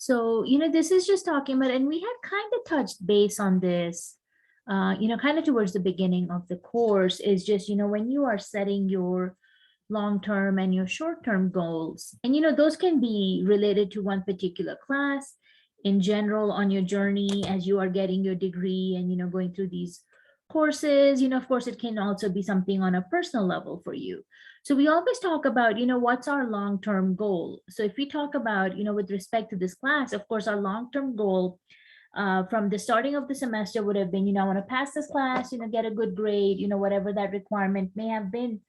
So, this is just talking about, and we had kind of touched base on this, kind of towards the beginning of the course, is just, when you are setting your long-term and your short-term goals, and, those can be related to one particular class in general on your journey as you are getting your degree and, going through these courses, of course, it can also be something on a personal level for you. So we always talk about, what's our long-term goal? So if we talk about, with respect to this class, of course, our long-term goal from the starting of the semester would have been, I want to pass this class, get a good grade, whatever that requirement may have been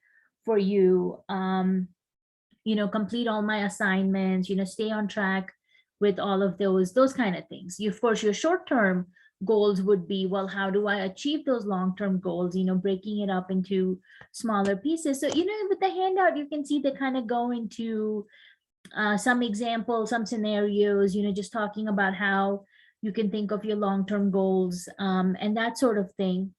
for you, complete all my assignments, stay on track with all of those kind of things. Of course, your short-term goals would be, well, how do I achieve those long-term goals, breaking it up into smaller pieces. So, with the handout, you can see they kind of go into some examples, some scenarios, just talking about how you can think of your long-term goals, and that sort of thing.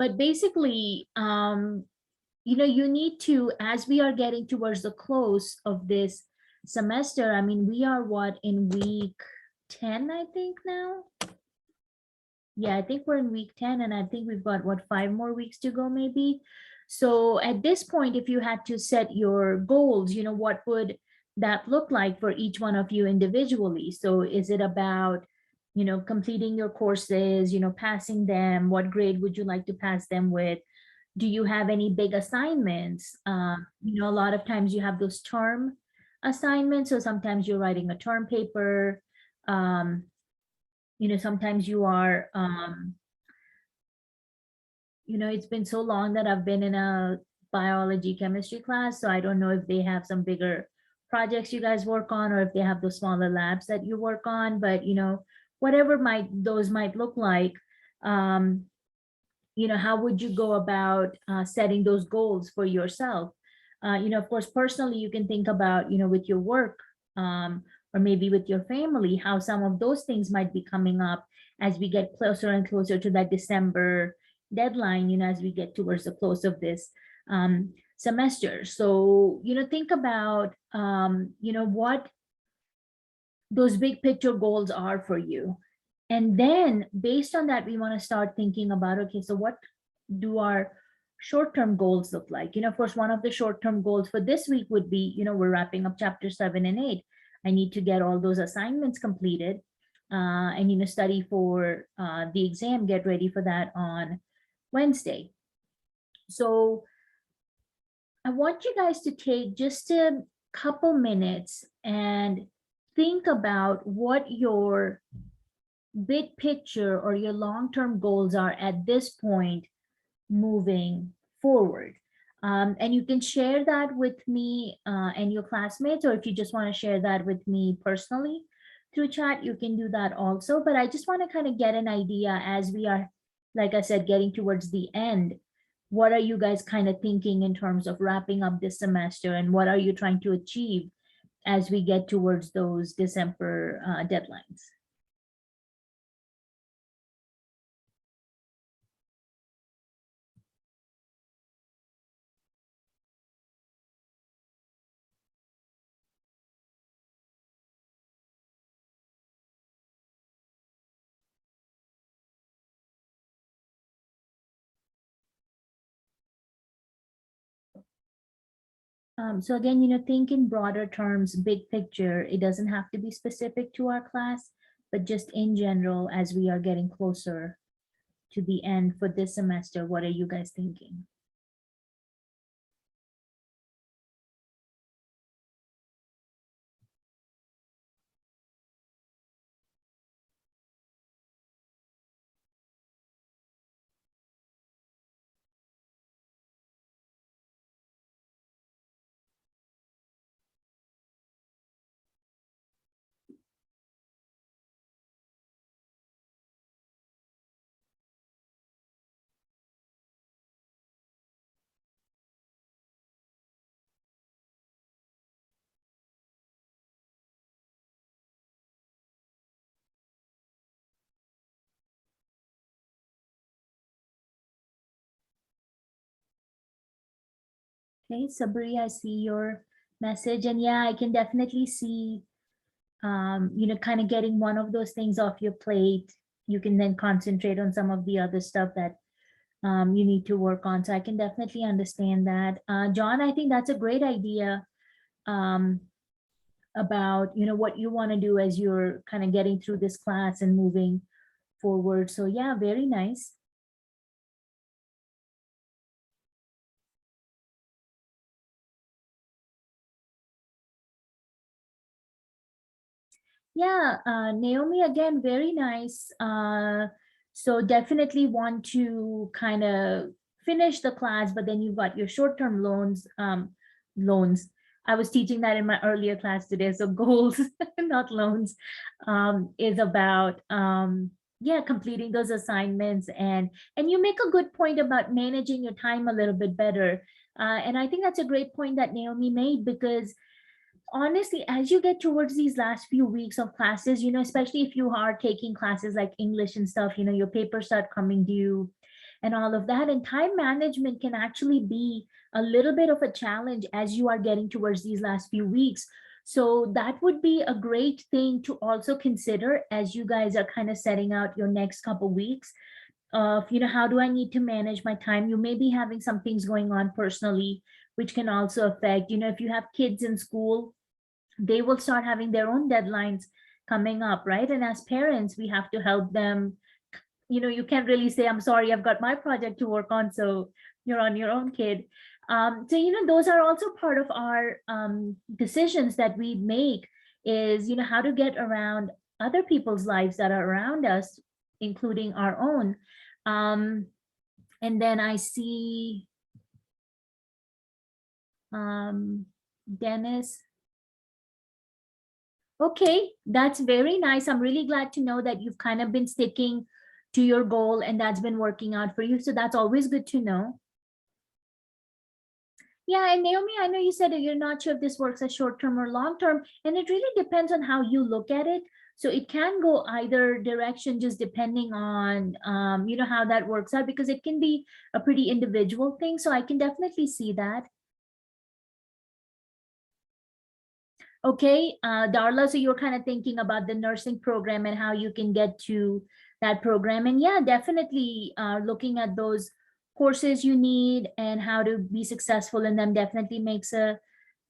But basically, you need to, as we are getting towards the close of this semester, I mean, we are what, in week 10, I think now? Yeah, I think we're in week 10, and I think we've got what, 5 more weeks to go maybe. So at this point, if you had to set your goals, what would that look like for each one of you individually? So is it about, completing your courses, passing them? What grade would you like to pass them with? Do you have any big assignments? A lot of times you have those term assignments. So sometimes you're writing a term paper. Um, sometimes you are, it's been so long that I've been in a biology chemistry class. So I don't know if they have some bigger projects you guys work on, or if they have those smaller labs that you work on, but whatever those might look like, um, how would you go about setting those goals for yourself? Of course, personally, you can think about, with your work, or maybe with your family, how some of those things might be coming up as we get closer and closer to that December deadline, as we get towards the close of this semester. So, think about, what those big picture goals are for you. And then based on that, we want to start thinking about, okay, so what do our short-term goals look like? Of course, one of the short-term goals for this week would be, we're wrapping up chapter 7 and 8. I need to get all those assignments completed, and, study for the exam, get ready for that on Wednesday. So I want you guys to take just a couple minutes and think about what your big picture or your long-term goals are at this point moving forward. And you can share that with me and your classmates, or if you just want to share that with me personally through chat, you can do that also. But I just want to kind of get an idea as we are, like I said, getting towards the end. What are you guys kind of thinking in terms of wrapping up this semester, and what are you trying to achieve as we get towards those December deadlines? So again, think in broader terms, big picture. It doesn't have to be specific to our class, but just in general, as we are getting closer to the end for this semester, what are you guys thinking? Okay, Sabri, I see your message, and yeah, I can definitely see kind of getting one of those things off your plate, you can then concentrate on some of the other stuff that you need to work on. So I can definitely understand that. John, I think that's a great idea um, about, what you want to do as you're kind of getting through this class and moving forward. So yeah, very nice. Yeah, Naomi, again, very nice. So definitely want to kind of finish the class, but then you've got your short-term loans. I was teaching that in my earlier class today. So goals, not loans, is about yeah, completing those assignments, and you make a good point about managing your time a little bit better. And I think that's a great point that Naomi made, because honestly, as you get towards these last few weeks of classes, especially if you are taking classes like English and stuff, your papers start coming due and all of that. And time management can actually be a little bit of a challenge as you are getting towards these last few weeks. So that would be a great thing to also consider as you guys are kind of setting out your next couple weeks of, how do I need to manage my time? You may be having some things going on personally, which can also affect, if you have kids in school, they will start having their own deadlines coming up, right? And as parents, we have to help them. You can't really say, I'm sorry, I've got my project to work on, so you're on your own, kid. So those are also part of our decisions that we make, is how to get around other people's lives that are around us, including our own. um, and then I see Dennis. Okay, that's very nice. I'm really glad to know that you've kind of been sticking to your goal and that's been working out for you. So that's always good to know. Yeah, and Naomi, I know you said that you're not sure if this works as short term or long term, and it really depends on how you look at it. So it can go either direction, just depending on how that works out, because it can be a pretty individual thing. So I can definitely see that. Okay, Darla, so you're kind of thinking about the nursing program and how you can get to that program. And yeah, definitely looking at those courses you need and how to be successful in them definitely makes a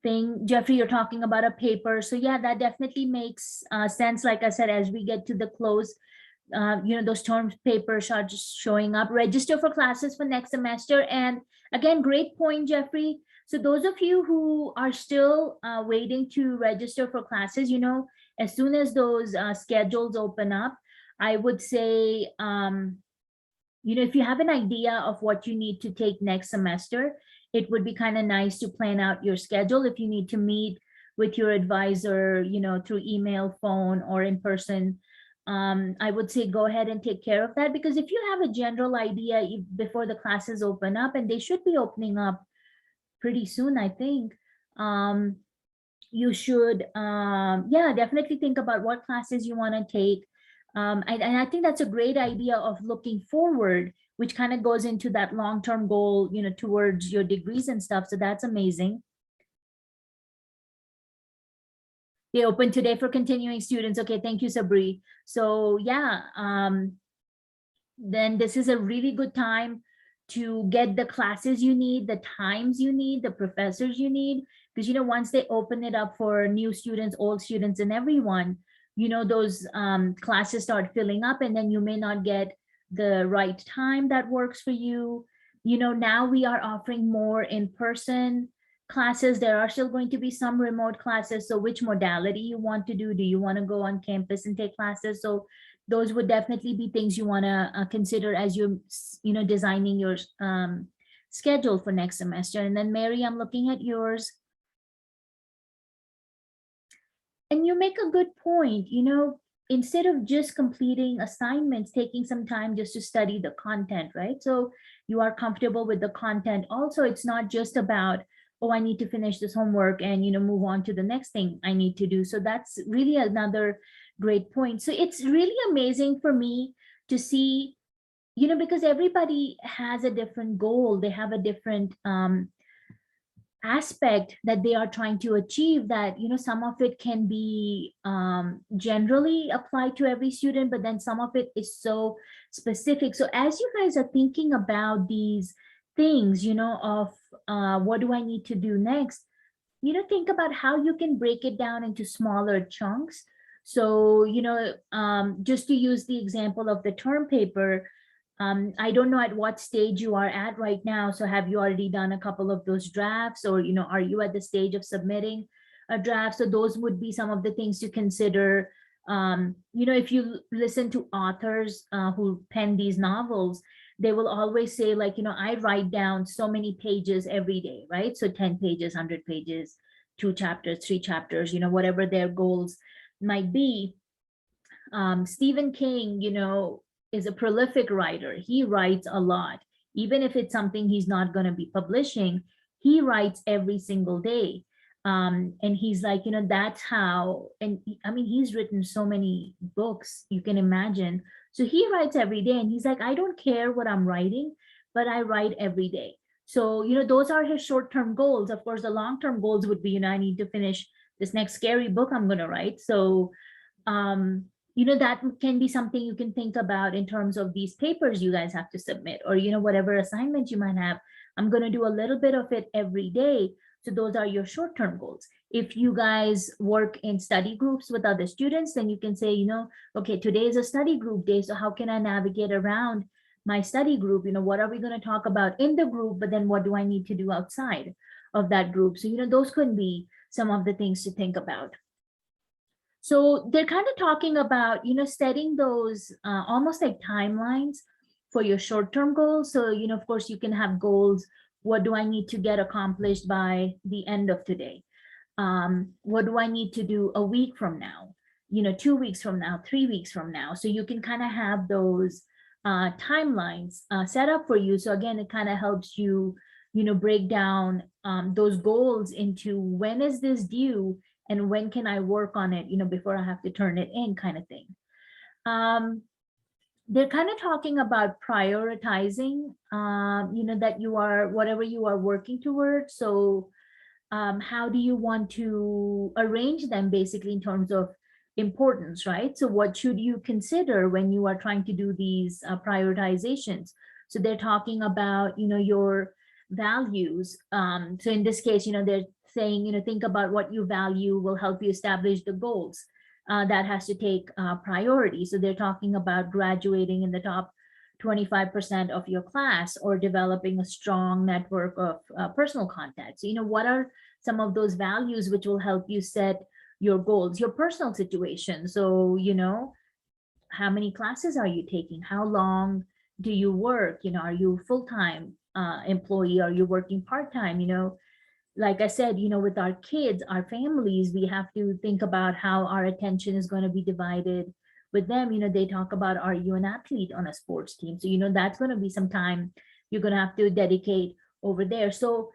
thing. Jeffrey, you're talking about a paper. So yeah, that definitely makes sense. Like I said, as we get to the close, those term papers are just showing up. Register for classes for next semester. And again, great point, Jeffrey. So those of you who are still waiting to register for classes, as soon as those schedules open up, I would say, if you have an idea of what you need to take next semester, it would be kind of nice to plan out your schedule. If you need to meet with your advisor, through email, phone, or in person, I would say go ahead and take care of that, because if you have a general idea before the classes open up, and they should be opening up pretty soon, I think, you should, yeah, definitely think about what classes you want to take. And I think that's a great idea of looking forward, which kind of goes into that long-term goal, towards your degrees and stuff. So that's amazing. They open today for continuing students. Okay, thank you, Sabri. So yeah, then this is a really good time to get the classes you need, the times you need, the professors you need, because once they open it up for new students, old students, and everyone, those classes start filling up, and then you may not get the right time that works for you. Now we are offering more in-person classes. There are still going to be some remote classes. So which modality you want to do? Do you want to go on campus and take classes? So those would definitely be things you want to consider as you're designing your schedule for next semester. And then Mary, I'm looking at yours, and you make a good point. Instead of just completing assignments, taking some time just to study the content, right? So you are comfortable with the content. Also, it's not just about, oh, I need to finish this homework and move on to the next thing I need to do. So that's really another great point. So it's really amazing for me to see, because everybody has a different goal. They have a different aspect that they are trying to achieve, that some of it can be generally applied to every student, but then some of it is so specific. So as you guys are thinking about these things, of what do I need to do next, think about how you can break it down into smaller chunks. So just to use the example of the term paper, I don't know at what stage you are at right now. So have you already done a couple of those drafts, or are you at the stage of submitting a draft? So those would be some of the things to consider. If you listen to authors who pen these novels, they will always say, like, I write down so many pages every day, right? So 10 pages, 100 pages, 2 chapters, 3 chapters, whatever their goals might be. Stephen King, is a prolific writer. He writes a lot. Even if it's something he's not going to be publishing, he writes every single day. And he's like, that's how, and I mean, he's written so many books, you can imagine. So he writes every day, and he's like, I don't care what I'm writing, but I write every day. So, those are his short-term goals. Of course, the long-term goals would be, I need to finish this next scary book I'm going to write. So, that can be something you can think about in terms of these papers you guys have to submit, or whatever assignments you might have. I'm going to do a little bit of it every day. So those are your short-term goals. If you guys work in study groups with other students, then you can say, okay, today is a study group day, so how can I navigate around my study group? What are we going to talk about in the group, but then what do I need to do outside of that group? So those could be some of the things to think about. So they're kind of talking about, setting those almost like timelines for your short-term goals. So, of course, you can have goals. What do I need to get accomplished by the end of today? What do I need to do a week from now? 2 weeks from now, 3 weeks from now. So you can kind of have those timelines set up for you. So again, it kind of helps you, break down those goals into when is this due, and when can I work on it, before I have to turn it in, kind of thing. They're kind of talking about prioritizing, that you are, whatever you are working towards. So how do you want to arrange them, basically, in terms of importance, right? So what should you consider when you are trying to do these prioritizations? So they're talking about, your values. So in this case, they're saying, think about what you value will help you establish the goals. That has to take priority. So they're talking about graduating in the top 25% of your class, or developing a strong network of personal contacts. So, what are some of those values which will help you set your goals, your personal situation? So, how many classes are you taking? How long do you work? Are you full-time employee? Are you working part-time? Like I said, with our kids, our families, we have to think about how our attention is going to be divided with them. They talk about, are you an athlete on a sports team? So, that's going to be some time you're going to have to dedicate over there. So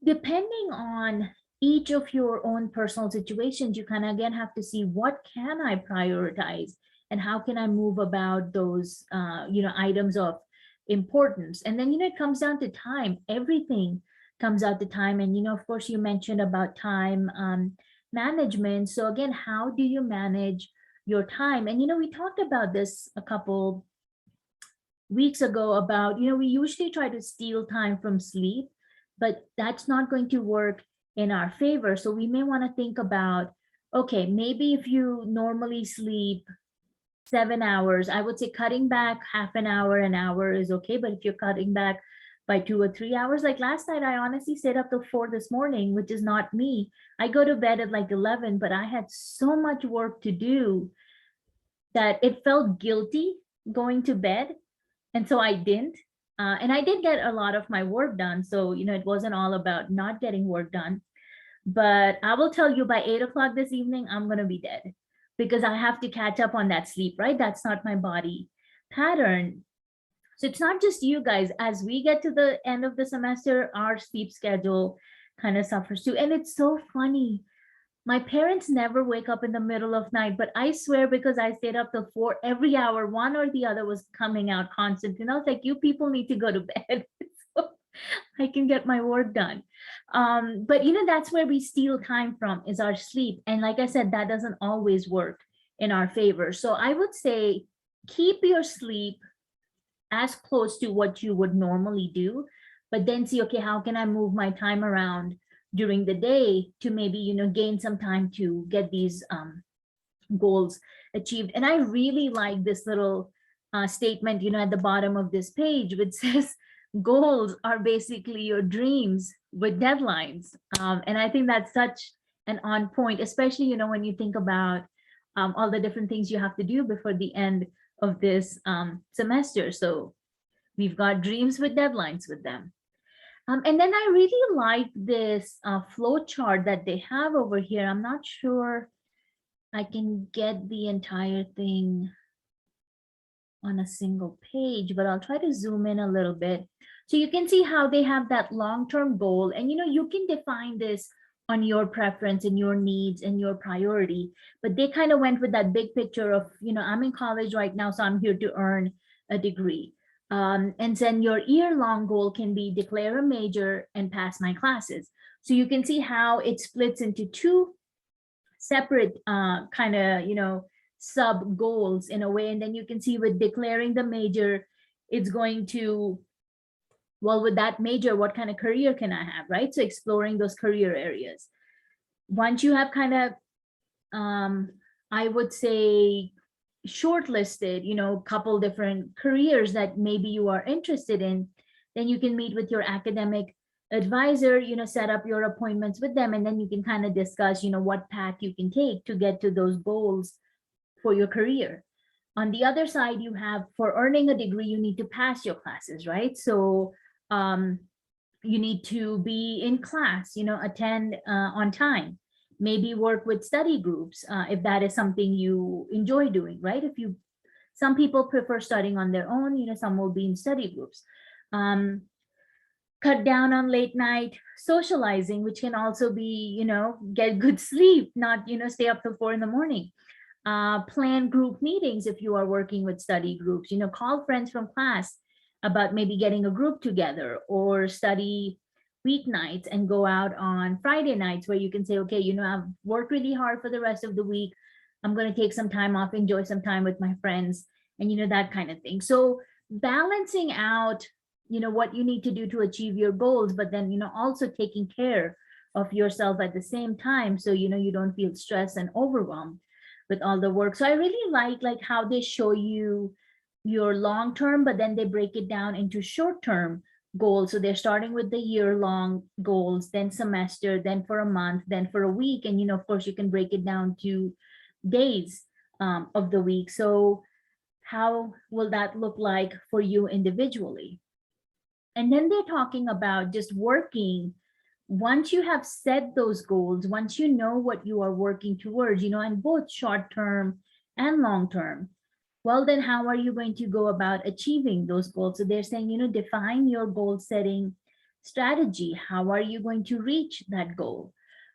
depending on each of your own personal situations, you kind of again have to see, what can I prioritize, and how can I move about those items of importance. And then it comes down to time. Everything comes out to time. And of course, you mentioned about time management. So again, how do you manage your time? And we talked about this a couple weeks ago about, we usually try to steal time from sleep, but that's not going to work in our favor. So we may want to think about, okay, maybe if you normally sleep 7 hours, I would say cutting back half an hour is okay. But if you're cutting back by 2 or 3 hours, like last night, I honestly stayed up till 4 this morning, which is not me. I go to bed at like 11, but I had so much work to do that it felt guilty going to bed. And so I didn't. And I did get a lot of my work done. So, it wasn't all about not getting work done. But I will tell you, by 8 o'clock this evening, I'm going to be dead, because I have to catch up on that sleep, right? That's not my body pattern. So it's not just you guys. As we get to the end of the semester, our sleep schedule kind of suffers too. And it's so funny. My parents never wake up in the middle of night, but I swear, because I stayed up till 4, every hour, one or the other was coming out constant. And I was like, you people need to go to bed. So I can get my work done. But that's where we steal time from, is our sleep. And like I said, that doesn't always work in our favor. So I would say keep your sleep as close to what you would normally do, but then see, okay, how can I move my time around during the day to maybe, gain some time to get these goals achieved. And I really like this little statement, at the bottom of this page, which says goals are basically your dreams with deadlines. And I think that's such an on point, especially, when you think about all the different things you have to do before the end of this semester. So we've got dreams with deadlines with them. And then I really like this flow chart that they have over here. I'm not sure I can get the entire thing on a single page, but I'll try to zoom in a little bit. So you can see how they have that long-term goal, and you can define this on your preference and your needs and your priority, but they kind of went with that big picture of, I'm in college right now, so I'm here to earn a degree. And then your year-long goal can be declare a major and pass my classes. So you can see how it splits into two separate kind of sub goals in a way. And then you can see with declaring the major, it's going to, well, with that major, what kind of career can I have, right? So exploring those career areas. Once you have kind of I would say shortlisted, couple different careers that maybe you are interested in, then you can meet with your academic advisor, set up your appointments with them, and then you can kind of discuss, what path you can take to get to those goals for your career. On the other side, you have, for earning a degree, you need to pass your classes, right? So you need to be in class, attend on time, maybe work with study groups if that is something you enjoy doing, right? Some people prefer studying on their own, some will be in study groups. Cut down on late night socializing, which can also be, get good sleep, not, stay up till 4 in the morning. Plan group meetings if you are working with study groups, call friends from class about maybe getting a group together, or study weeknights and go out on Friday nights where you can say, okay, I've worked really hard for the rest of the week. I'm going to take some time off, enjoy some time with my friends, and that kind of thing. So balancing out, what you need to do to achieve your goals, but then, also taking care of yourself at the same time. So, you don't feel stressed and overwhelmed with all the work. So I really like how they show you your long term, but then they break it down into short term goals. So they're starting with the year-long goals, then semester, then for a month, then for a week. And, of course, you can break it down to days of the week. So how will that look like for you individually? And then they're talking about just working. Once you have set those goals, once you know what you are working towards, and both short term and long term, well, then how are you going to go about achieving those goals? So they're saying, define your goal setting strategy. How are you going to reach that goal?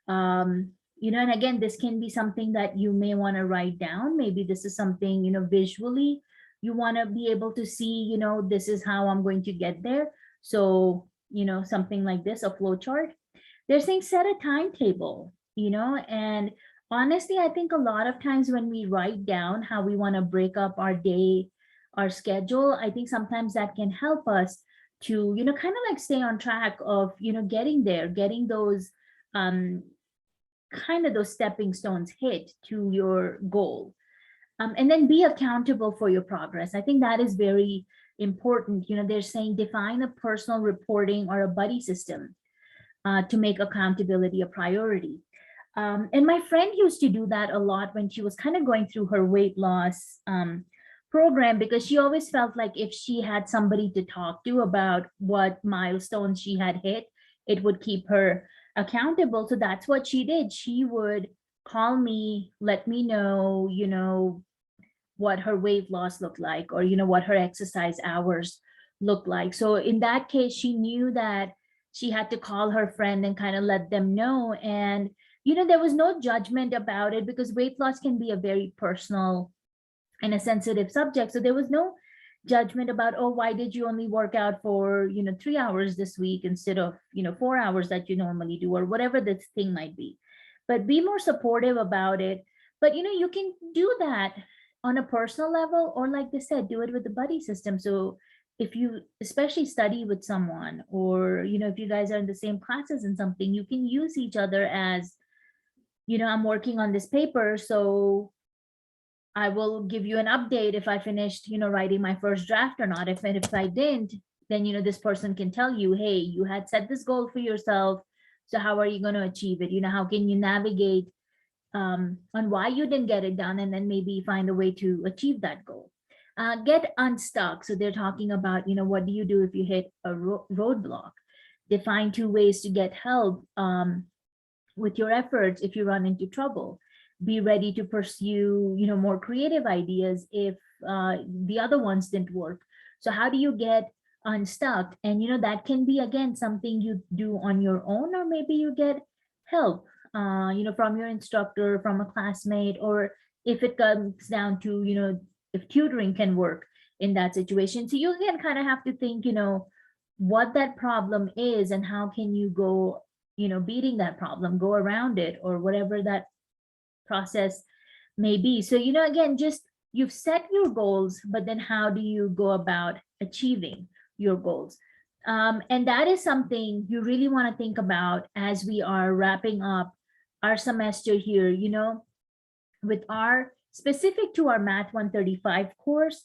And again, this can be something that you may want to write down. Maybe this is something, visually you want to be able to see, this is how I'm going to get there. So, something like this, a flow chart. They're saying set a timetable, and honestly, I think a lot of times when we write down how we want to break up our day, our schedule, I think sometimes that can help us to, kind of like stay on track of, getting there, getting those kind of those stepping stones hit to your goal. And then be accountable for your progress. I think that is very important. They're saying define a personal reporting or a buddy system to make accountability a priority. And my friend used to do that a lot when she was kind of going through her weight loss program, because she always felt like if she had somebody to talk to about what milestones she had hit, it would keep her accountable. So that's what she did. She would call me, let me know, what her weight loss looked like, or, what her exercise hours looked like. So in that case, she knew that she had to call her friend and kind of let them know. And, there was no judgment about it, because weight loss can be a very personal and a sensitive subject. So there was no judgment about, oh, why did you only work out for 3 hours this week instead of 4 hours that you normally do, or whatever this thing might be. But be more supportive about it. But you can do that on a personal level, or like they said, do it with the buddy system. So if you especially study with someone, or if you guys are in the same classes and something, you can use each other as, I'm working on this paper, so I will give you an update if I finished, writing my first draft or not. If I didn't, then this person can tell you, hey, you had set this goal for yourself. So how are you going to achieve it? How can you navigate on why you didn't get it done, and then maybe find a way to achieve that goal. Get unstuck. So they're talking about, what do you do if you hit a roadblock? Define 2 ways to get help with your efforts if you run into trouble. Be ready to pursue more creative ideas if the other ones didn't work. So how do you get unstuck? And that can be, again, something you do on your own, or maybe you get help from your instructor, from a classmate, or if it comes down to if tutoring can work in that situation. So you again kind of have to think what that problem is, and how can you go beating that problem, go around it, or whatever that process may be. So again, just you've set your goals, but then how do you go about achieving your goals? And that is something you really want to think about as we are wrapping up our semester here, with our specific to our Math 135 course.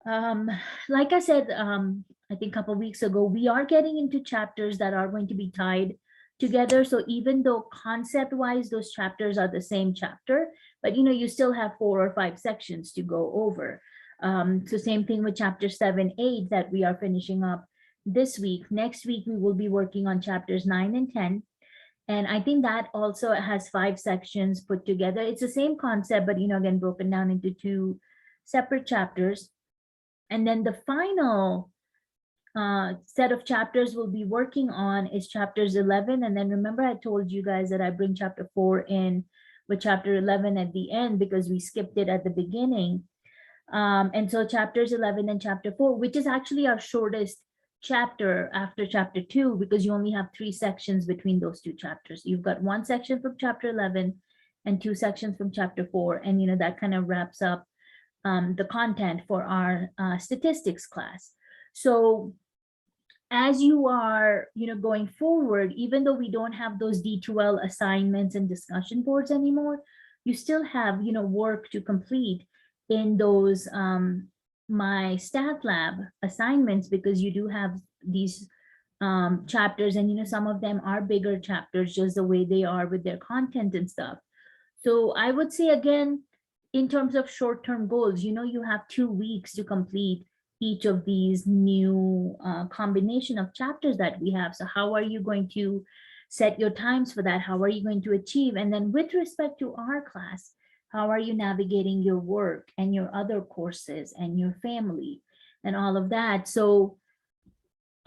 Um, like I said, I think a couple of weeks ago, we are getting into chapters that are going to be tied together. So even though concept wise, those chapters are the same chapter, but you still have 4 or 5 sections to go over. So same thing with chapter 7, 8 that we are finishing up this week. Next week, we will be working on chapters 9 and 10. And I think that also has 5 sections put together. It's the same concept, but again, broken down into 2 separate chapters. And then the final set of chapters we'll be working on is chapters 11. And then remember, I told you guys that I bring chapter 4 in with chapter 11 at the end because we skipped it at the beginning. And so chapters 11 and chapter 4, which is actually our shortest chapter after chapter 2, because you only have 3 sections between those 2 chapters. You've got 1 section from chapter 11 and 2 sections from chapter 4. And that kind of wraps up the content for our statistics class. So as you are going forward, even though we don't have those D2L assignments and discussion boards anymore, you still have work to complete in those my stat lab assignments, because you do have these chapters, and some of them are bigger chapters just the way they are with their content and stuff. So I would say, again, in terms of short-term goals, you have 2 weeks to complete each of these new combination of chapters that we have. So how are you going to set your times for that? How are you going to achieve? And then with respect to our class, how are you navigating your work and your other courses and your family and all of that? So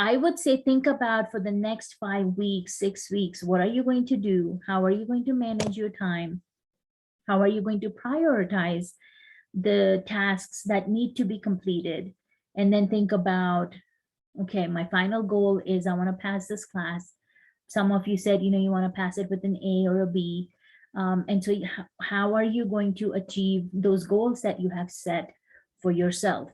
I would say think about for the next 5 weeks, 6 weeks, what are you going to do? How are you going to manage your time? How are you going to prioritize the tasks that need to be completed? And then think about, okay, my final goal is I want to pass this class. Some of you said, you want to pass it with an A or a B. And so how are you going to achieve those goals that you have set for yourself?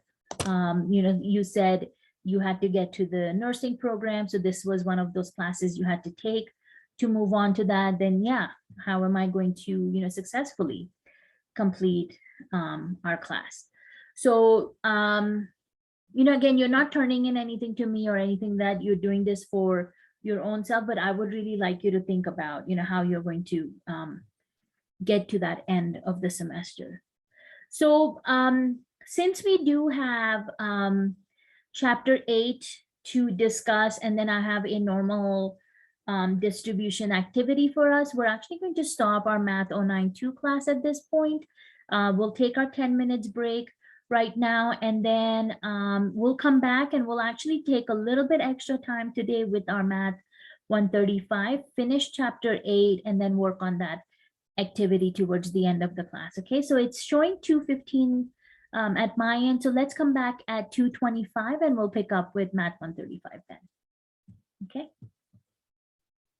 You said you had to get to the nursing program. So this was one of those classes you had to take to move on to that. Then yeah, how am I going to, successfully complete our class? So, again, you're not turning in anything to me or anything, that you're doing this for your own self, but I would really like you to think about, how you're going to get to that end of the semester. So since we do have chapter 8 to discuss, and then I have a normal distribution activity for us, we're actually going to stop our Math 092 class at this point. We'll take our 10 minutes break right now, and then we'll come back and we'll actually take a little bit extra time today with our Math 135, finish chapter 8, and then work on that activity towards the end of the class. Okay, so it's showing 2:15 at my end. So let's come back at 2:25 and we'll pick up with Math 135 then. Okay.